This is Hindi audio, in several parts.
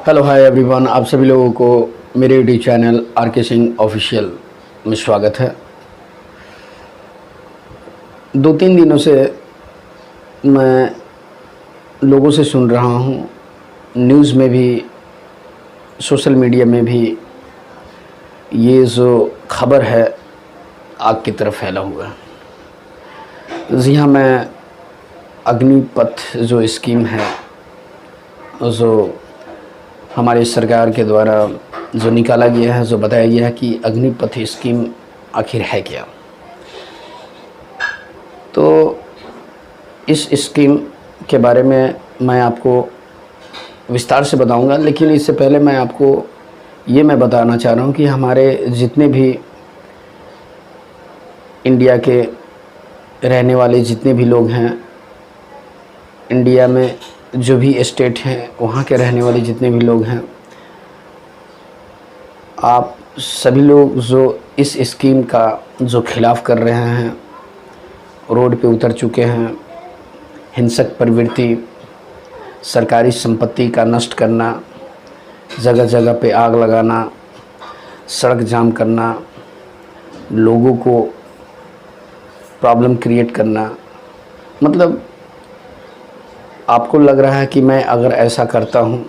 हेलो हाय एवरीवन, आप सभी लोगों को मेरे यूट्यूब चैनल आर के सिंह ऑफिशियल में स्वागत है। 2-3 दिनों से मैं लोगों से सुन रहा हूँ, न्यूज़ में भी, सोशल मीडिया में भी, ये जो खबर है आग की तरफ फैला हुआ है। जी हाँ, मैं अग्निपथ जो स्कीम है, जो हमारी सरकार के द्वारा जो निकाला गया है, जो बताया गया है कि अग्निपथ स्कीम आखिर है क्या। तो इस स्कीम के बारे में मैं आपको विस्तार से बताऊंगा, लेकिन इससे पहले मैं आपको ये बताना चाह रहा हूँ कि हमारे जितने भी इंडिया के रहने वाले जितने भी लोग हैं, इंडिया में जो भी स्टेट हैं वहाँ के रहने वाले जितने भी लोग हैं, आप सभी लोग जो इस स्कीम का जो खिलाफ़ कर रहे हैं, रोड पे उतर चुके हैं, हिंसक प्रवृत्ति, सरकारी संपत्ति का नष्ट करना, जगह जगह पे आग लगाना, सड़क जाम करना, लोगों को प्रॉब्लम क्रिएट करना, मतलब आपको लग रहा है कि मैं अगर ऐसा करता हूँ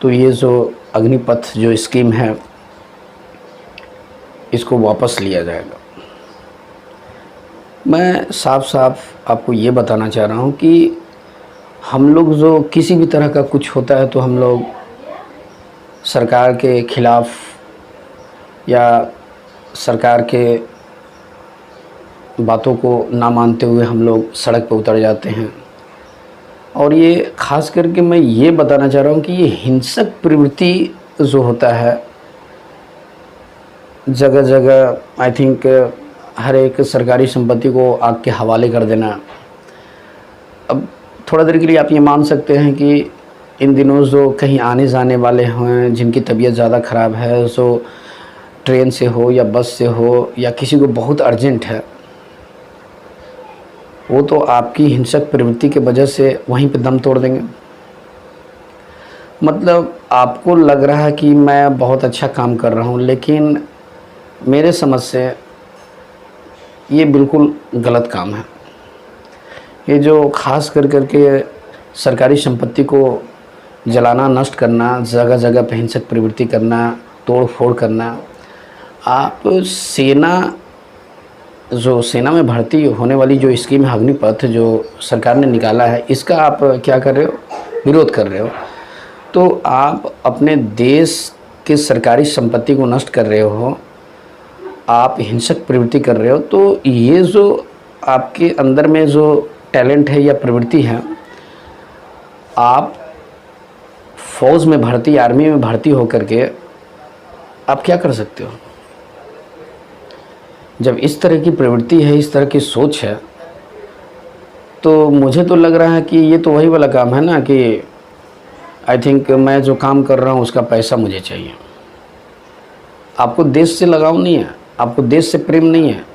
तो ये जो अग्निपथ जो स्कीम है इसको वापस लिया जाएगा। मैं साफ साफ आपको ये बताना चाह रहा हूँ कि हम लोग जो किसी भी तरह का कुछ होता है तो हम लोग सरकार के खिलाफ़ या सरकार के बातों को ना मानते हुए हम लोग सड़क पर उतर जाते हैं। और ये ख़ास करके मैं ये बताना चाह रहा हूँ कि ये हिंसक प्रवृत्ति जो होता है जगह जगह, आई थिंक हर एक सरकारी संपत्ति को आग के हवाले कर देना। अब थोड़ा देर के लिए आप ये मान सकते हैं कि इन दिनों जो कहीं आने जाने वाले हैं, जिनकी तबीयत ज़्यादा ख़राब है, जो ट्रेन से हो या बस से हो या किसी को बहुत अर्जेंट है, वो तो आपकी हिंसक प्रवृत्ति के वजह से वहीं पे दम तोड़ देंगे। मतलब आपको लग रहा है कि मैं बहुत अच्छा काम कर रहा हूँ, लेकिन मेरे समझ से ये बिल्कुल गलत काम है। ये जो ख़ास करके सरकारी संपत्ति को जलाना, नष्ट करना, जगह जगह पे हिंसक प्रवृत्ति करना, तोड़ फोड़ करना, आप सेना में भर्ती होने वाली जो स्कीम है अग्निपथ जो सरकार ने निकाला है, इसका आप क्या कर रहे हो? विरोध कर रहे हो। तो आप अपने देश के सरकारी संपत्ति को नष्ट कर रहे हो, आप हिंसक प्रवृत्ति कर रहे हो। तो ये जो आपके अंदर में जो टैलेंट है या प्रवृत्ति है, आप फौज में भर्ती, आर्मी में भर्ती होकर के आप क्या कर सकते हो? जब इस तरह की प्रवृत्ति है, इस तरह की सोच है, तो मुझे तो लग रहा है कि ये तो वही वाला काम है ना कि आई थिंक मैं जो काम कर रहा हूँ उसका पैसा मुझे चाहिए। आपको देश से लगाव नहीं है, आपको देश से प्रेम नहीं है।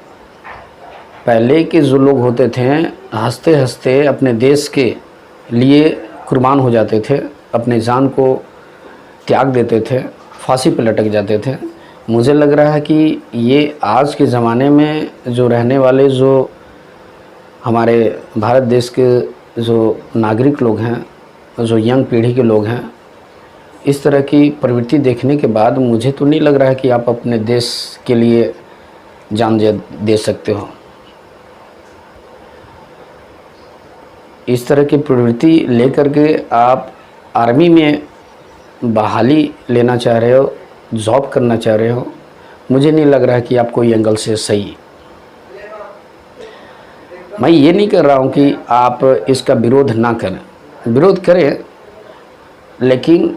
पहले के जो लोग होते थे, हंसते हंसते अपने देश के लिए कुर्बान हो जाते थे, अपने जान को त्याग देते थे, फांसी पर लटक जाते थे। मुझे लग रहा है कि ये आज के ज़माने में जो रहने वाले, जो हमारे भारत देश के जो नागरिक लोग हैं, जो यंग पीढ़ी के लोग हैं, इस तरह की प्रवृत्ति देखने के बाद मुझे तो नहीं लग रहा है कि आप अपने देश के लिए जान दे सकते हो। इस तरह की प्रवृत्ति लेकर के आप आर्मी में बहाली लेना चाह रहे हो, जॉब करना चाह रहे हो, मुझे नहीं लग रहा है कि आप कोई एंगल से सही। मैं ये नहीं कर रहा हूँ कि आप इसका विरोध ना करें, विरोध करें, लेकिन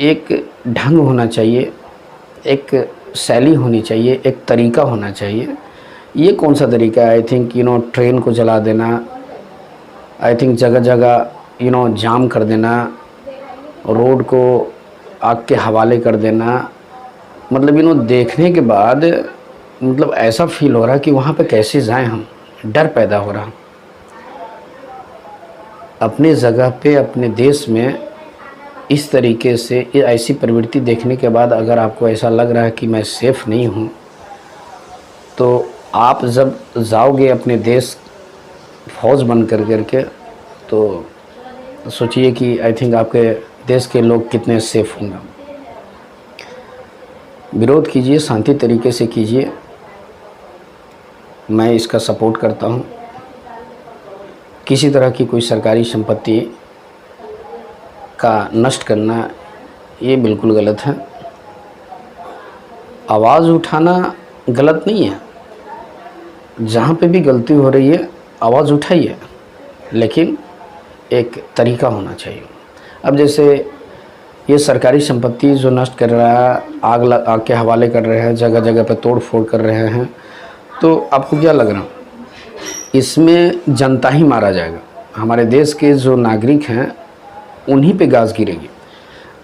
एक ढंग होना चाहिए, एक शैली होनी चाहिए, एक तरीका होना चाहिए। ये कौन सा तरीका है? आई थिंक ट्रेन को जला देना, आई थिंक जगह जगह जाम कर देना, रोड को आग के हवाले कर देना। मतलब देखने के बाद मतलब ऐसा फील हो रहा है कि वहाँ पे कैसे जाएं हम, डर पैदा हो रहा। अपने जगह पे, अपने देश में इस तरीके से ये ऐसी प्रवृत्ति देखने के बाद अगर आपको ऐसा लग रहा है कि मैं सेफ़ नहीं हूँ, तो आप जब जाओगे अपने देश फ़ौज बन करके, तो सोचिए कि आई थिंक आपके देश के लोग कितने सेफ़ होंगे। विरोध कीजिए, शांति तरीके से कीजिए, मैं इसका सपोर्ट करता हूँ। किसी तरह की कोई सरकारी संपत्ति का नष्ट करना ये बिल्कुल गलत है। आवाज़ उठाना गलत नहीं है, जहाँ पे भी गलती हो रही है आवाज़ उठाइए, लेकिन एक तरीका होना चाहिए। अब जैसे ये सरकारी संपत्ति जो नष्ट कर रहा है, आग के हवाले कर रहे हैं, जगह जगह पे तोड़ फोड़ कर रहे हैं, तो आपको क्या लग रहा है इसमें जनता ही मारा जाएगा? हमारे देश के जो नागरिक हैं उन्हीं पे गाज गिरेगी।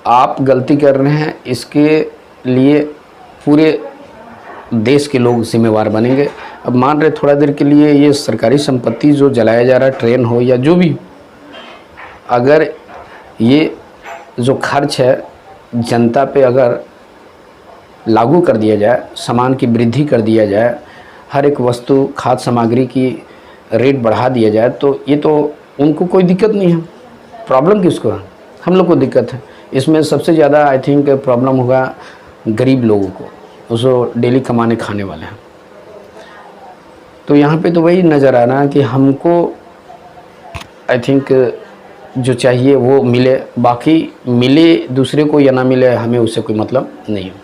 आप गलती कर रहे हैं, इसके लिए पूरे देश के लोग जिम्मेवार बनेंगे। अब मान रहे थोड़ा देर के लिए ये सरकारी संपत्ति जो जलाया जा रहा है, ट्रेन हो या जो भी, अगर ये जो खर्च है जनता पे अगर लागू कर दिया जाए, सामान की वृद्धि कर दिया जाए, हर एक वस्तु खाद्य सामग्री की रेट बढ़ा दिया जाए, तो ये तो उनको कोई दिक्कत नहीं है। प्रॉब्लम किसको है? हम लोग को दिक्कत है। इसमें सबसे ज़्यादा आई थिंक प्रॉब्लम होगा गरीब लोगों को, जो डेली कमाने खाने वाले हैं। तो यहाँ पे तो वही नज़र आ रहा है कि हमको आई थिंक जो चाहिए वो मिले, बाकी मिले दूसरे को या ना मिले हमें उससे कोई मतलब नहीं है।